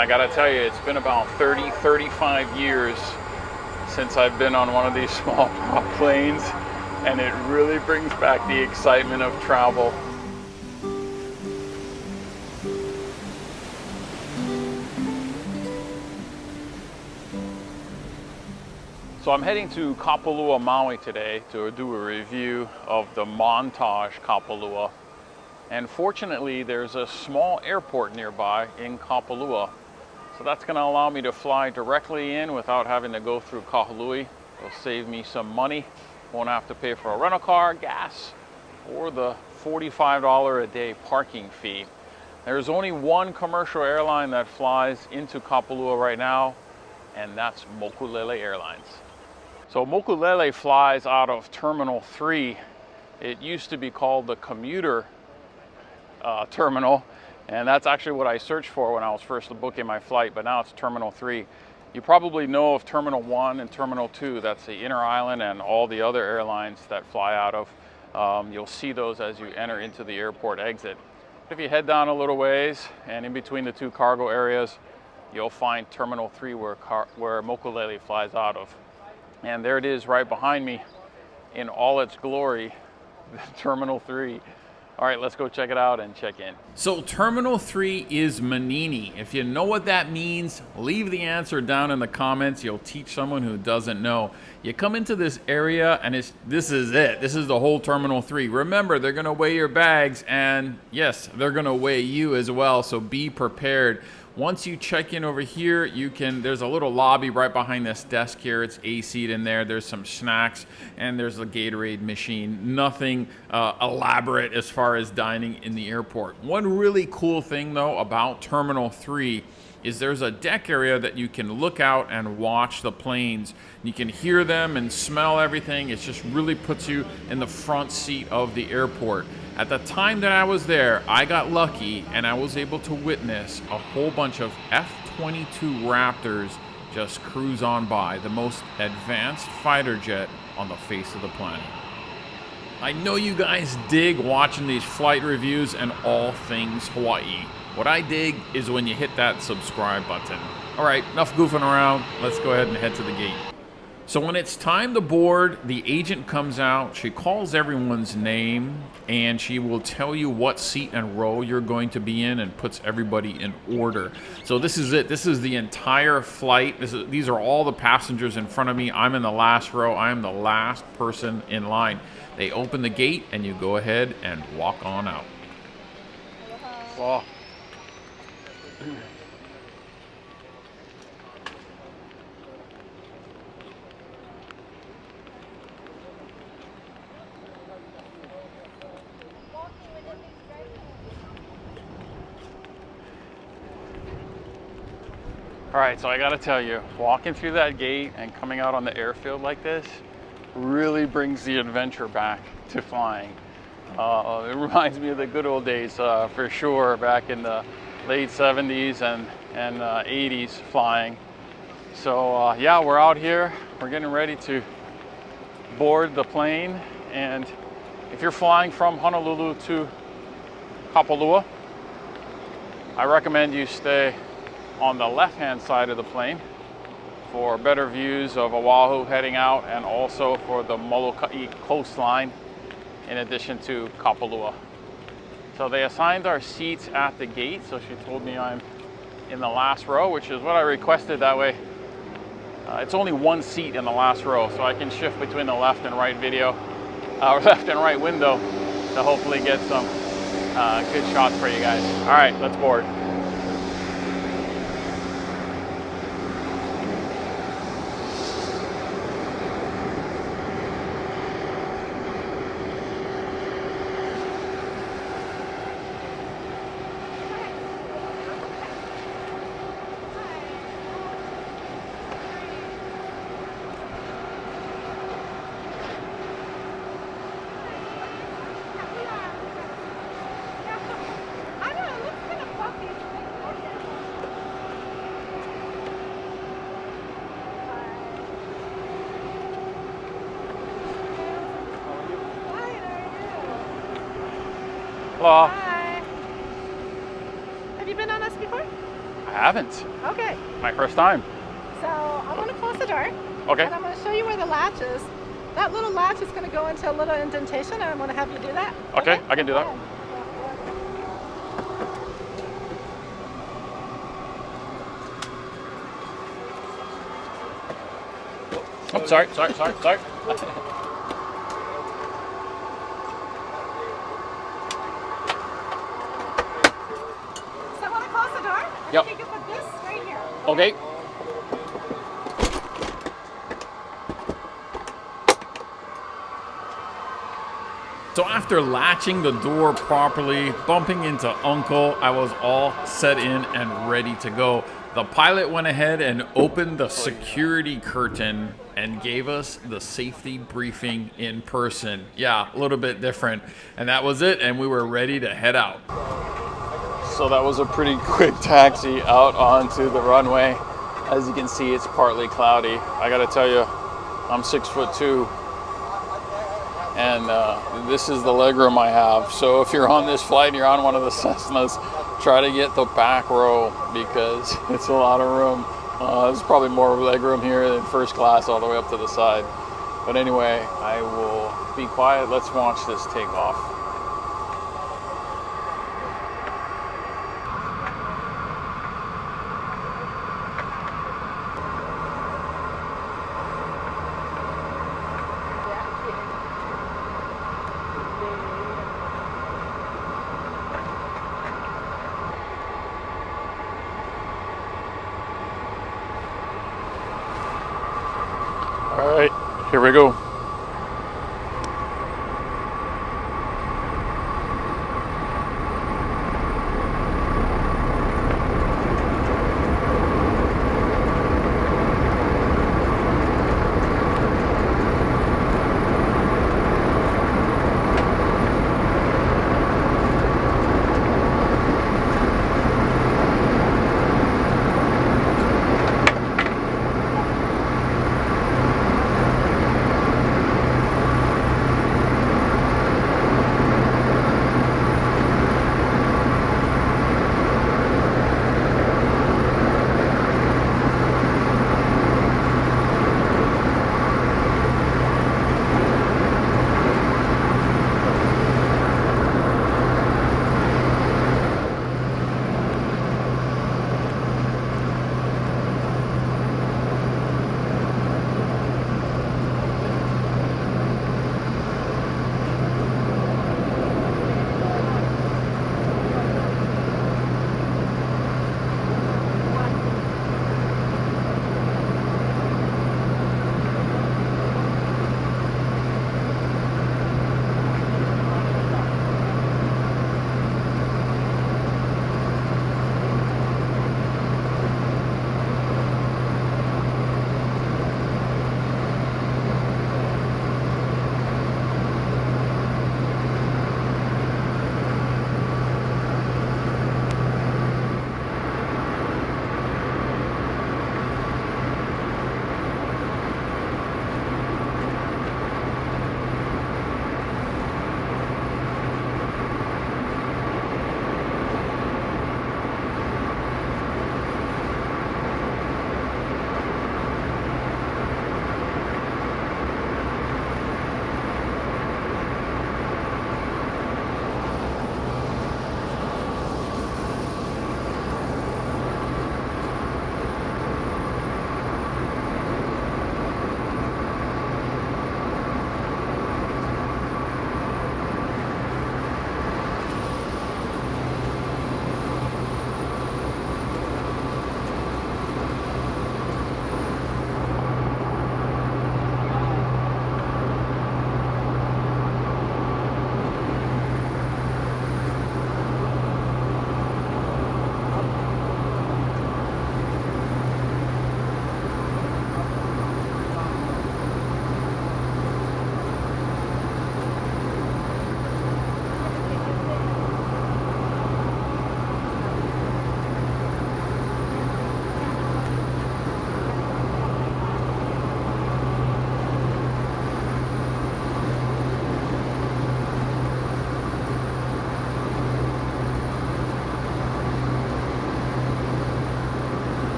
I gotta tell you, it's been about 35 years since I've been on one of these small prop planes, and it really brings back the excitement of travel. So I'm heading to Kapalua, Maui today to do a review of the Montage Kapalua. And fortunately, there's a small airport nearby in Kapalua. So that's gonna allow me to fly directly in without having to go through Kahalui. It'll save me some money. Won't have to pay for a rental car, gas, or the $45 a day parking fee. There's only one commercial airline that flies into Kapalua right now, and that's Mokulele Airlines. So Mokulele flies out of Terminal 3. It used to be called the commuter terminal, and that's actually what I searched for when I was first booking my flight, but now it's Terminal 3. You probably know of Terminal 1 and Terminal 2. That's the inner island and all the other airlines that fly out of. You'll see those as you enter into the airport exit. If you head down a little ways and in between the two cargo areas, you'll find Terminal 3 where Mokulele flies out of. And there it is right behind me in all its glory, Terminal 3. All right, let's go check it out and check in. So Terminal 3 is Manini. If you know what that means, leave the answer down in the comments. You'll teach someone who doesn't know. You come into this area and this is it. This is the whole Terminal 3. Remember, they're gonna weigh your bags, and yes, they're gonna weigh you as well, so be prepared. Once you check in over here, there's a little lobby right behind this desk here. It's AC'd in there. There's some snacks and there's a Gatorade machine. Nothing elaborate as far as dining in the airport. One really cool thing though about Terminal 3 is there's a deck area that you can look out and watch the planes. You can hear them and smell everything. It just really puts you in the front seat of the airport. At the time that I was there, I got lucky and I was able to witness a whole bunch of F-22 Raptors just cruise on by, the most advanced fighter jet on the face of the planet. I know you guys dig watching these flight reviews and all things Hawaii. What I dig is when you hit that subscribe button. All right, enough goofing around. Let's go ahead and head to the gate. So when it's time to board, the agent comes out, she calls everyone's name, and she will tell you what seat and row you're going to be in and puts everybody in order. So this is it. This is the entire flight. These are all the passengers in front of me. I'm in the last row. I am the last person in line. They open the gate, and you go ahead and walk on out. Wow. All right, so I gotta tell you, walking through that gate and coming out on the airfield like this really brings the adventure back to flying. It reminds me of the good old days for sure, back in the late 70s and 80s flying. So yeah, we're out here. We're getting ready to board the plane. And if you're flying from Honolulu to Kapalua, I recommend you stay on the left-hand side of the plane for better views of Oahu heading out, and also for the Molokai coastline in addition to Kapalua. So they assigned our seats at the gate, so she told me I'm in the last row, which is what I requested. That way it's only one seat in the last row, so I can shift between the left and right left and right window to hopefully get some good shots for you guys. All right, let's board. Hello. Hi. Have you been on us before? I haven't. Okay. My first time. So I'm going to close the door. Okay. And I'm going to show you where the latch is. That little latch is going to go into a little indentation, and I'm going to have you do that. Okay, I can do that. Oh, sorry. So I'm going to close the door. And Yep. you can put this right here. Okay. So after latching the door properly, bumping into Uncle, I was all set in and ready to go. The pilot went ahead and opened the security curtain and gave us the safety briefing in person. Yeah, a little bit different. And that was it, and we were ready to head out. So that was a pretty quick taxi out onto the runway. As you can see, it's partly cloudy. I gotta tell you, I'm 6'2", and this is the legroom I have. So if you're on this flight and you're on one of the Cessnas, try to get the back row because it's a lot of room. There's probably more legroom here than first class all the way up to the side. But anyway, I will be quiet. Let's watch this take off. All right, here we go.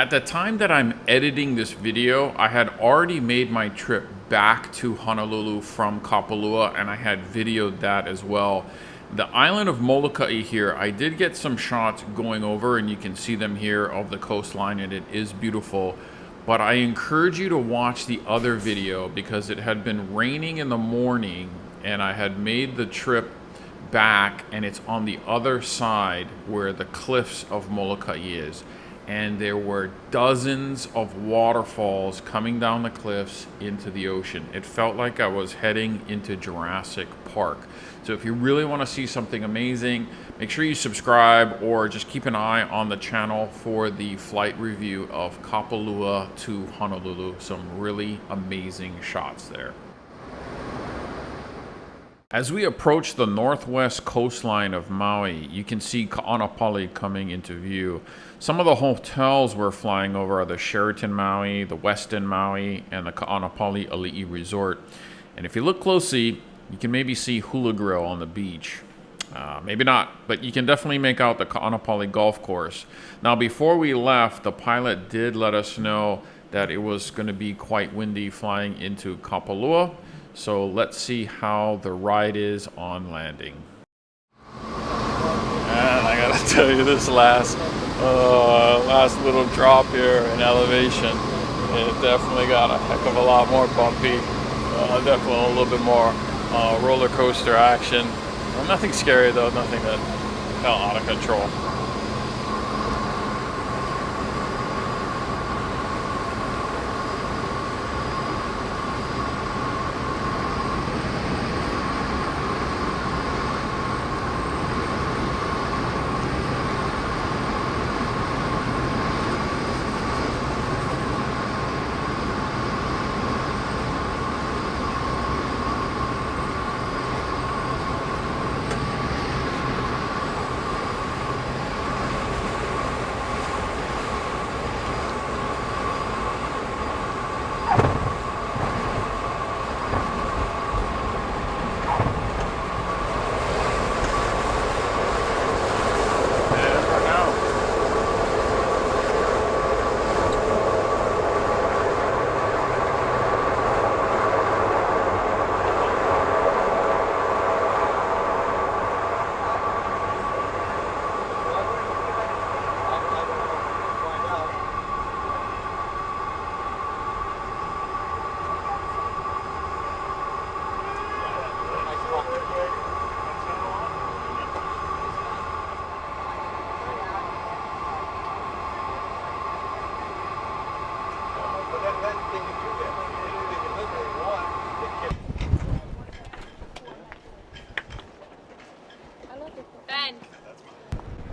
At the time that I'm editing this video, I had already made my trip back to Honolulu from Kapalua, and I had videoed that as well. The island of Molokai here, I did get some shots going over, and you can see them here of the coastline, and it is beautiful. But I encourage you to watch the other video because it had been raining in the morning, and I had made the trip back, and it's on the other side where the cliffs of Molokai is. And there were dozens of waterfalls coming down the cliffs into the ocean. It felt like I was heading into Jurassic Park. So if you really want to see something amazing, make sure you subscribe or just keep an eye on the channel for the flight review of Kapalua to Honolulu. Some really amazing shots there. As we approach the northwest coastline of Maui, you can see Ka'anapali coming into view. Some of the hotels we're flying over are the Sheraton Maui, the Westin Maui, and the Ka'anapali Ali'i Resort. And if you look closely, you can maybe see Hula Grill on the beach. Maybe not, but you can definitely make out the Ka'anapali golf course. Now, before we left, the pilot did let us know that it was going to be quite windy flying into Kapalua. So let's see how the ride is on landing. And I gotta tell you, this last little drop here in elevation, it definitely got a heck of a lot more bumpy. Definitely a little bit more roller coaster action. Well, nothing scary though, nothing that felt out of control.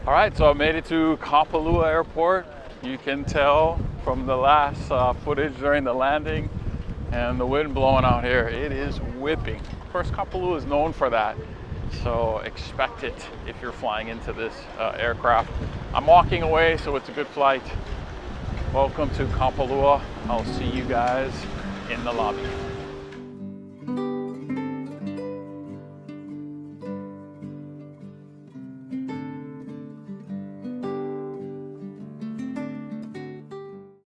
All right, so I made it to Kapalua Airport. You can tell from the last footage during the landing and the wind blowing out here, it is whipping. Of course, Kapalua is known for that, so expect it if you're flying into this aircraft. I'm walking away, so it's a good flight. Welcome to Kapalua. I'll see you guys in the lobby.